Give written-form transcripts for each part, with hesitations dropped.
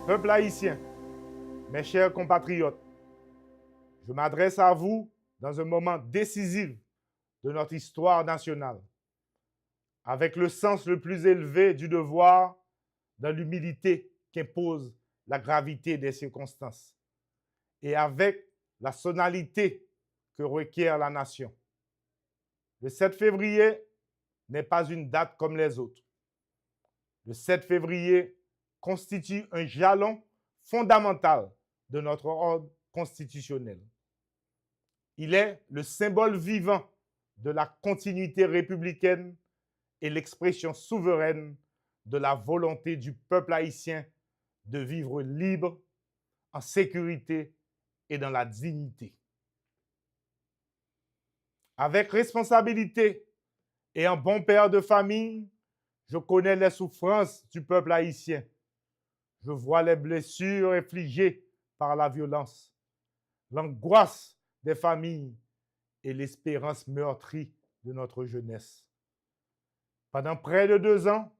Peuple haïtien, mes chers compatriotes, je m'adresse à vous dans un moment décisif de notre histoire nationale, avec le sens le plus élevé du devoir, dans l'humilité qu'impose la gravité des circonstances, et avec la sonalité que requiert la nation. Le 7 février n'est pas une date comme les autres. Le 7 février constitue un jalon fondamental de notre ordre constitutionnel. Il est le symbole vivant de la continuité républicaine et l'expression souveraine de la volonté du peuple haïtien de vivre libre, en sécurité et dans la dignité. Avec responsabilité et un bon père de famille, je connais les souffrances du peuple haïtien. Je vois les blessures infligées par la violence, l'angoisse des familles et l'espérance meurtrie de notre jeunesse. Pendant près de 2 ans,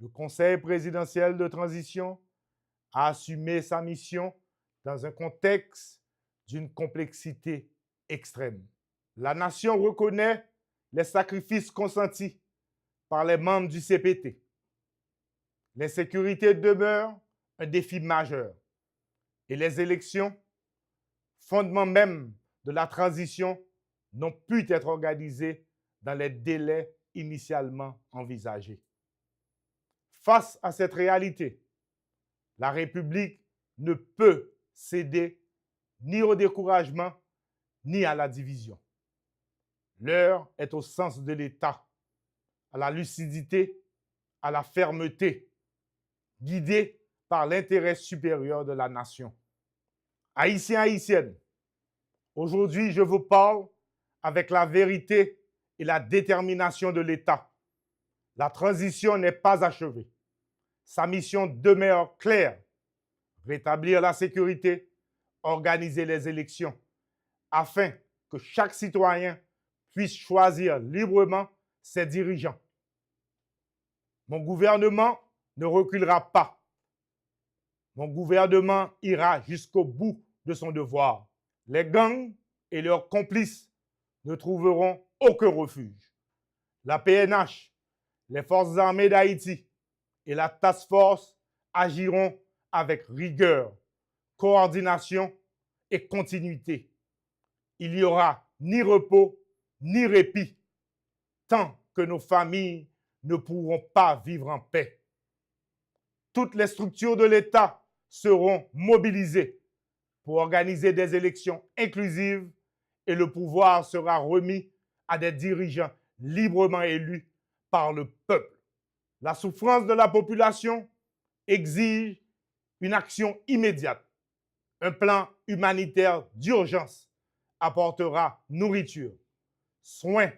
le Conseil présidentiel de transition a assumé sa mission dans un contexte d'une complexité extrême. La nation reconnaît les sacrifices consentis par les membres du CPT. L'insécurité demeure un défi majeur et les élections, fondement même de la transition, n'ont pu être organisées dans les délais initialement envisagés. Face à cette réalité, la République ne peut céder ni au découragement ni à la division. L'heure est au sens de l'État, à la lucidité, à la fermeté, guidée par l'intérêt supérieur de la nation. Haïtiens, haïtiennes, aujourd'hui je vous parle avec la vérité et la détermination de l'État. La transition n'est pas achevée. Sa mission demeure claire: rétablir la sécurité, organiser les élections, afin que chaque citoyen puisse choisir librement ses dirigeants. Mon gouvernement ne reculera pas. Mon gouvernement ira jusqu'au bout de son devoir. Les gangs et leurs complices ne trouveront aucun refuge. La PNH, les forces armées d'Haïti et la Task Force agiront avec rigueur, coordination et continuité. Il n'y aura ni repos ni répit tant que nos familles ne pourront pas vivre en paix. Toutes les structures de l'État seront mobilisées pour organiser des élections inclusives et le pouvoir sera remis à des dirigeants librement élus par le peuple. La souffrance de la population exige une action immédiate. Un plan humanitaire d'urgence apportera nourriture, soins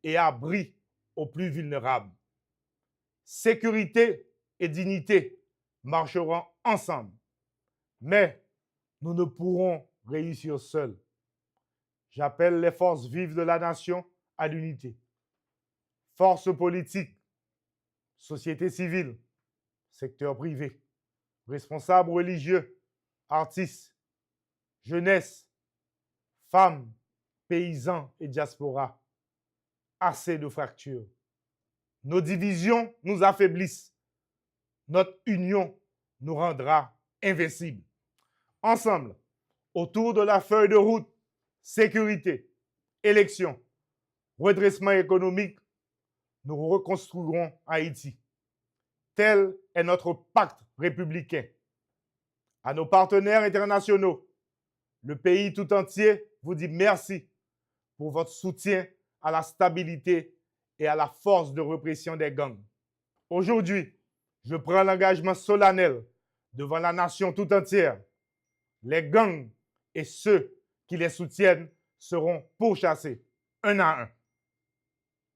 et abris aux plus vulnérables. Sécurité et dignité marcheront ensemble, mais nous ne pourrons réussir seuls. J'appelle les forces vives de la nation à l'unité. Forces politiques, société civile, secteur privé, responsables religieux, artistes, jeunesse, femmes, paysans et diaspora. Assez de fractures. Nos divisions nous affaiblissent. Notre union nous rendra invincibles. Ensemble, autour de la feuille de route, sécurité, élections, redressement économique, nous reconstruirons Haïti. Tel est notre pacte républicain. À nos partenaires internationaux, le pays tout entier vous dit merci pour votre soutien à la stabilité et à la force de répression des gangs. Aujourd'hui, je prends l'engagement solennel devant la nation tout entière. Les gangs et ceux qui les soutiennent seront pourchassés un à un.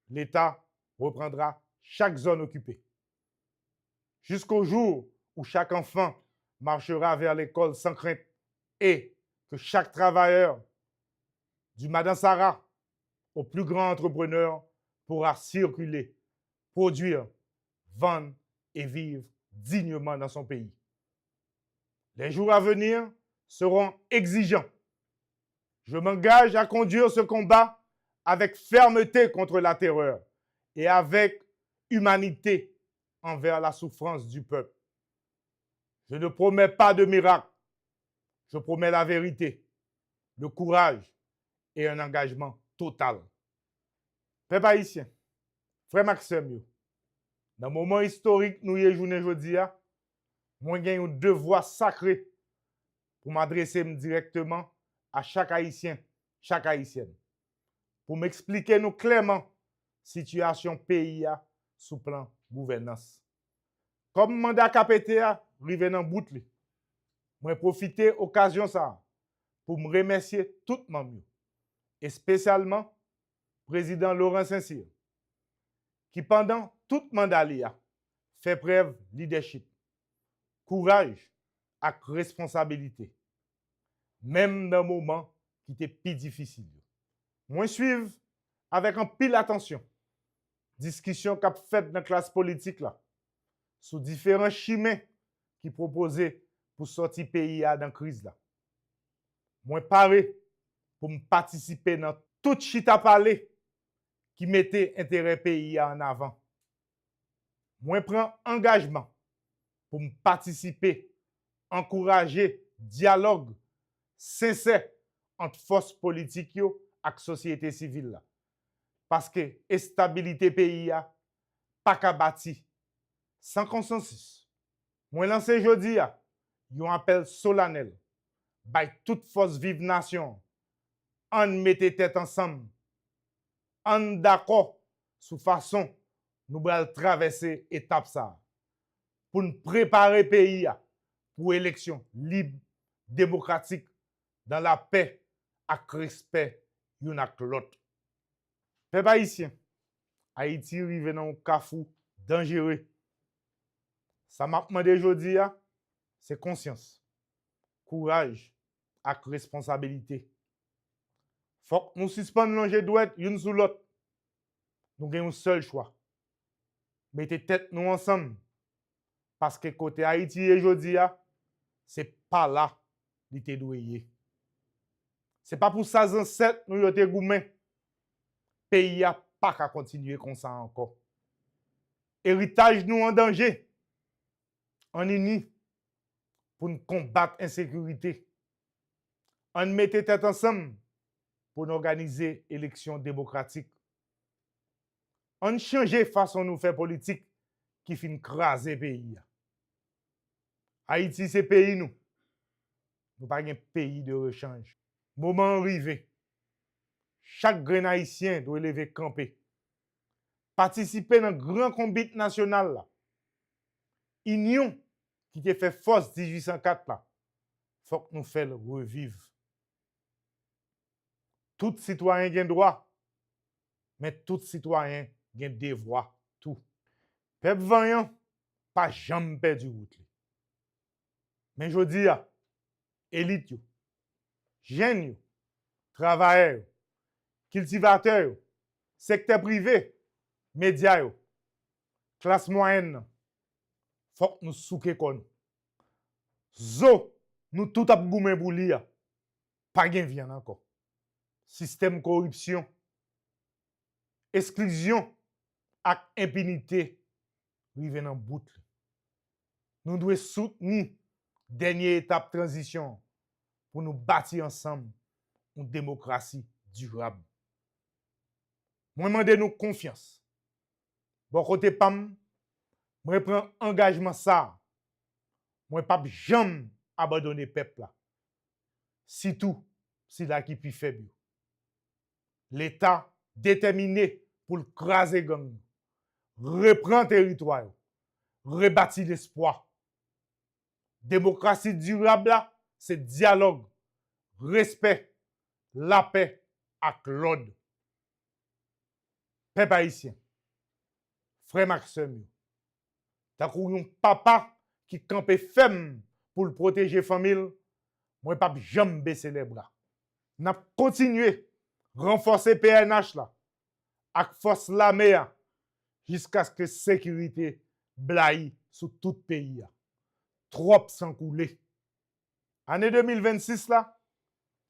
L'État reprendra chaque zone occupée. Jusqu'au jour où chaque enfant marchera vers l'école sans crainte et que chaque travailleur, du Madansara au plus grand entrepreneur, pourra circuler, produire, vendre et vivre dignement dans son pays. Les jours à venir seront exigeants. Je m'engage à conduire ce combat avec fermeté contre la terreur et avec humanité envers la souffrance du peuple. Je ne promets pas de miracle. Je promets la vérité, le courage et un engagement total. Peuple haïtien, frère Maxime, dans le moment historique nous y journée aujourd'hui, moi j'ai un devoir sacré pour m'adresser directement à chaque Haïtien, chaque Haïtienne, pour m'expliquer nous clairement situation pays sous plan gouvernance. Comme mandat KPT arrivé dans bout li, moi profiter occasion ça pour me remercier tout le monde et spécialement président Laurent Saint-Cyr qui pendant tout mandat a fait preuve de leadership, courage et responsabilité même dans moment qui était plus difficile. Moi suivre avec un pile attention discussion qu'a faite dans la classe politique là sur différents chemins qui proposaient pour sortir pays dans la crise là. Moi paré pour me participer dans tout chita parler qui mettait intérêt pays en avant. Moi prends engagement pour me participer, encourager dialogue sincère entre forces politiques et société civile là. Parce que la stabilité pays a pas qu'à bâtir sans consensus. Moi lance jodi a un appel solennel by toute force vive nation. On mette tête ensemble. On d'accord sur façon nous allons traverser étape ça pour nous préparer pays pour élection libre, démocratique dans la paix et respect yon ak l'autre. Peuple haïtien, Haïti rive dans un cafou dangereux. Ça m'a demandé aujourd'hui, c'est conscience, courage et responsabilité. Faut que nous suspendions l'enjeu douette une sur l'autre. Nous avons un seul choix. Mettez tête nous ensemble. Parce que côté Haïti aujourd'hui, c'est pas là qu'il était doué. C'est pas pour ça ancêtres nous yote goumé. Pays a pas qu'à continuer comme ça encore. Héritage nous en danger. On uni pour nous combattre l'insécurité. On mette tête ensemble pour nous organiser élection démocratique. On change façon nous faire politique qui fin craser pays. Haïti c'est pays nous. Nous pas un pays de rechange. Moment arrivé. Chaque grain haïtien doit lever camper. Participer dans le grand combat national là. Union qui te fait force 1804 là. Faut que nous fassions revivre. Tout citoyen a droit, mais tout citoyen a devoir tout. Peuple vaillant, pas jamais perdu route. Mais je dis, élite, jeunes, travailleurs, cultivateurs, secteur privé, médias, classe moyenne, faut que nous souke kon. Zo, nous tout ap goumen pour li, pas gen vient encore. Système corruption, exclusion et impunité rive dans bout. Nous devons soutenir dernière étape transition pour nous bâtir ensemble une démocratie durable. Moi demande nous confiance. Bon côté pam, moi prends engagement ça. Moi pas jamais abandonner peuple là. Surtout si la qui plus faible. L'État déterminé pour craser gang, reprendre territoire, rebâtir l'espoir. Démocratie durable, c'est dialogue, respect, la paix et l'ordre. Peuple haïtien, frère Maxime, t'as un papa qui campe ferme pour protéger la famille, moi pas jamais baisser les bras. N'a continué renforcer PNH là, avec force l'armée jusqu'à ce que sécurité blaye sur tout pays. Trop sans couler. Année 2026 là,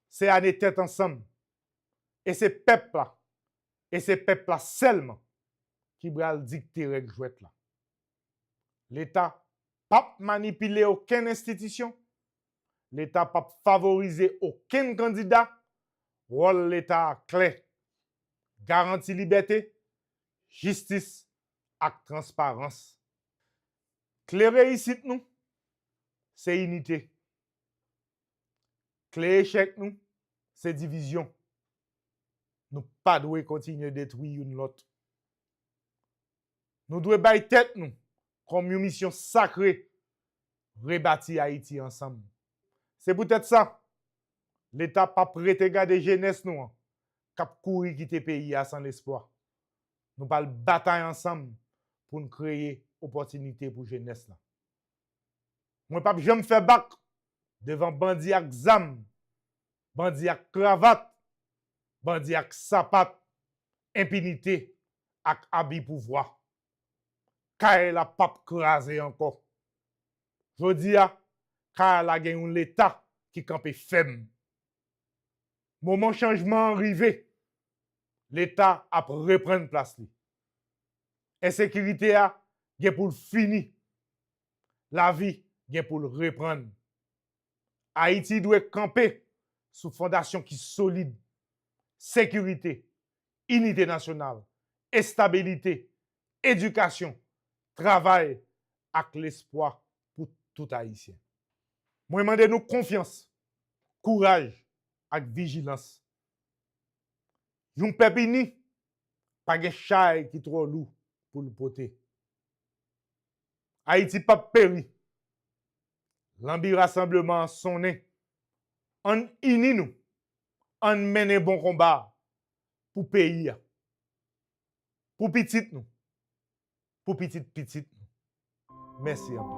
c'est année tête ensemble. Et c'est peuple là, et c'est peuple là seulement qui va dicter règle jouette là. L'État pas manipuler aucune institution, l'État pas favoriser aucun candidat. Rôle l'État clair, garantie liberté, justice et transparence. Clé réussite nous, c'est unité. Clé échec nous, c'est division. Nous pas devons continuer à détruire une l'autre. Nous devons bailler tête nous comme une mission sacrée, rebâtir Haïti ensemble. C'est peut-être ça. L'État pas prêt à garder jeunesse nous, cap courir quitter pays sans espoir. Nous parlons bataille ensemble pour nous créer opportunité pour jeunesse là. Moi pas jamais faire bac devant bandit ak zam, bandit ak cravate, bandit ak sapat, impunité ak habit pouvoir. Car la pape crasé encore. Jodi a, car la gen l'État qui campe faible. Moment changement arrivé. L'État a reprendre place li. Insécurité a gen pour fini. La vie gen pour reprendre. Haïti doit camper sous fondation qui solide. Sécurité, unité nationale, stabilité, éducation, travail avec l'espoir pour tout Haïtien. Moi, je demande nous confiance, courage et vigilance. Yon peuple uni, pas de chay qui trop lourd pour le porter. Haïti pas péri. L'ambi rassemblement sonné. On uni nous. On mène bon combat pour pays. Pour petit nous. Pour petit nous. Merci à vous.